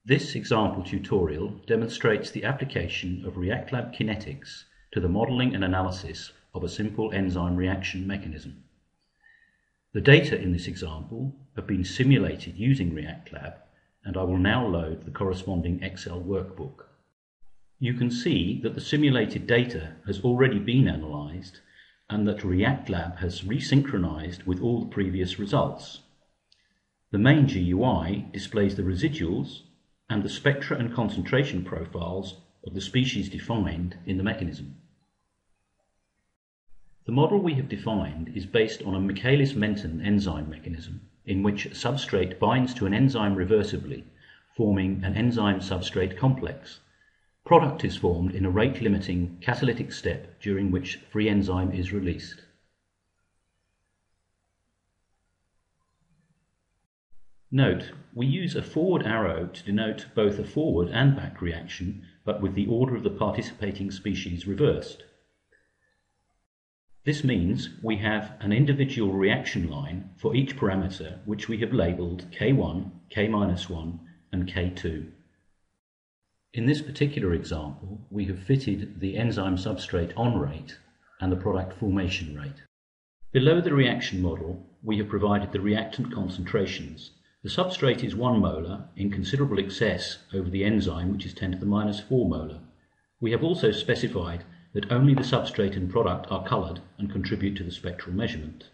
This example tutorial demonstrates the application of ReactLab Kinetics to the modeling and analysis of a simple enzyme reaction mechanism. The data in this example have been simulated using ReactLab, and I will now load the corresponding Excel workbook. You can see that the simulated data has already been analysed and that ReactLab has resynchronized with all the previous results. The main GUI displays the residuals and the spectra and concentration profiles of the species defined in the mechanism. The model we have defined is based on a Michaelis Menten enzyme mechanism in which a substrate binds to an enzyme reversibly, forming an enzyme-substrate complex. Product is formed in a rate-limiting catalytic step during which free enzyme is released. Note, we use a forward arrow to denote both a forward and back reaction, but with the order of the participating species reversed. This means we have an individual reaction line for each parameter which we have labelled K1, K-1 and K2. In this particular example, we have fitted the enzyme substrate on rate and the product formation rate. Below the reaction model, we have provided the reactant concentrations. The substrate is 1 molar in considerable excess over the enzyme, which is 10 to the minus 4 molar. We have also specified that only the substrate and product are coloured and contribute to the spectral measurement.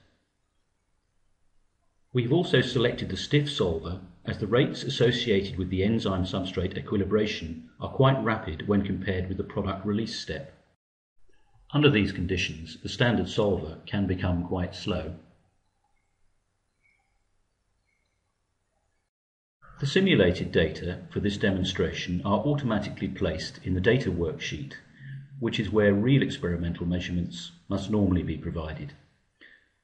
We have also selected the stiff solver as the rates associated with the enzyme substrate equilibration are quite rapid when compared with the product release step. Under these conditions, the standard solver can become quite slow. The simulated data for this demonstration are automatically placed in the data worksheet, which is where real experimental measurements must normally be provided.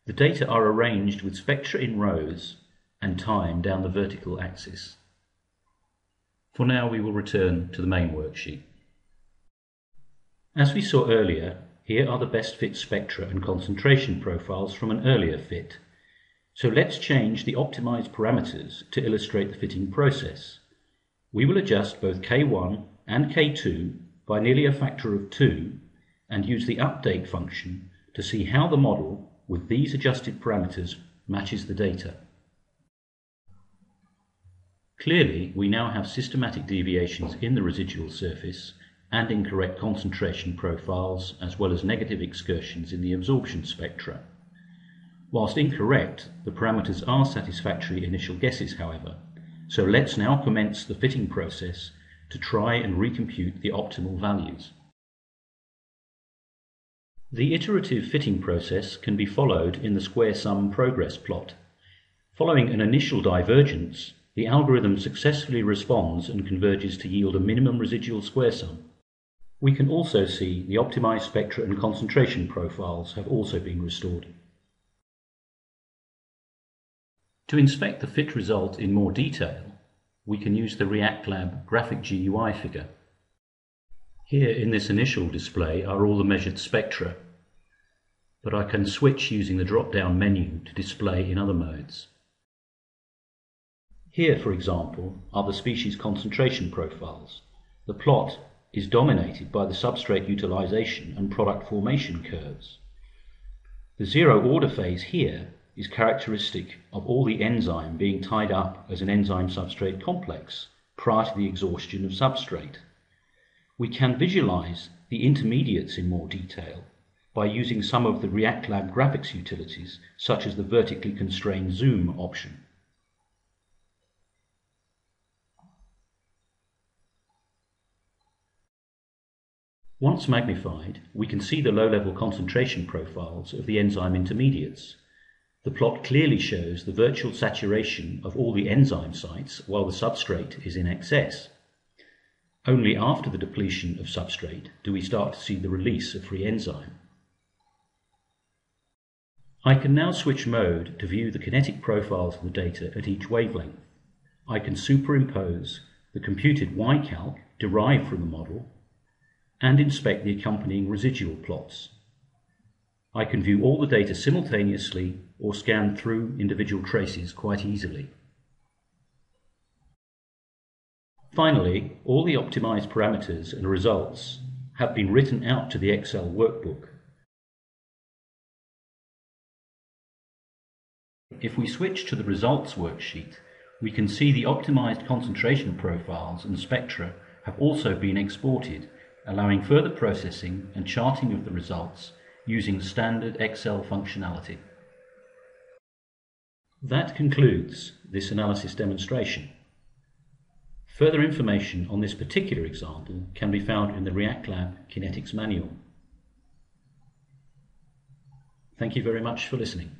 The data are arranged with spectra in rows and time down the vertical axis. For now, we will return to the main worksheet. As we saw earlier, here are the best fit spectra and concentration profiles from an earlier fit. So let's change the optimized parameters to illustrate the fitting process. We will adjust both K1 and K2 by nearly a factor of 2 and use the update function to see how the model with these adjusted parameters matches the data. Clearly, we now have systematic deviations in the residual surface and incorrect concentration profiles, as well as negative excursions in the absorption spectra. Whilst incorrect, the parameters are satisfactory initial guesses, however, so let's now commence the fitting process to try and recompute the optimal values. The iterative fitting process can be followed in the square sum progress plot. Following an initial divergence, the algorithm successfully responds and converges to yield a minimum residual square sum. We can also see the optimized spectra and concentration profiles have also been restored. To inspect the fit result in more detail, we can use the ReactLab graphic GUI figure. Here in this initial display are all the measured spectra, but I can switch using the drop-down menu to display in other modes. Here, for example, are the species concentration profiles. The plot is dominated by the substrate utilization and product formation curves. The zero order phase here is characteristic of all the enzyme being tied up as an enzyme-substrate complex prior to the exhaustion of substrate. We can visualize the intermediates in more detail by using some of the ReactLab graphics utilities, such as the vertically constrained zoom option. Once magnified, we can see the low-level concentration profiles of the enzyme intermediates. The plot clearly shows the virtual saturation of all the enzyme sites while the substrate is in excess. Only after the depletion of substrate do we start to see the release of free enzyme. I can now switch mode to view the kinetic profiles of the data at each wavelength. I can superimpose the computed Y-calc derived from the model and inspect the accompanying residual plots. I can view all the data simultaneously or scan through individual traces quite easily. Finally, all the optimized parameters and results have been written out to the Excel workbook. If we switch to the results worksheet, we can see the optimized concentration profiles and spectra have also been exported, allowing further processing and charting of the results using standard Excel functionality. That concludes this analysis demonstration. Further information on this particular example can be found in the ReactLab Kinetics manual. Thank you very much for listening.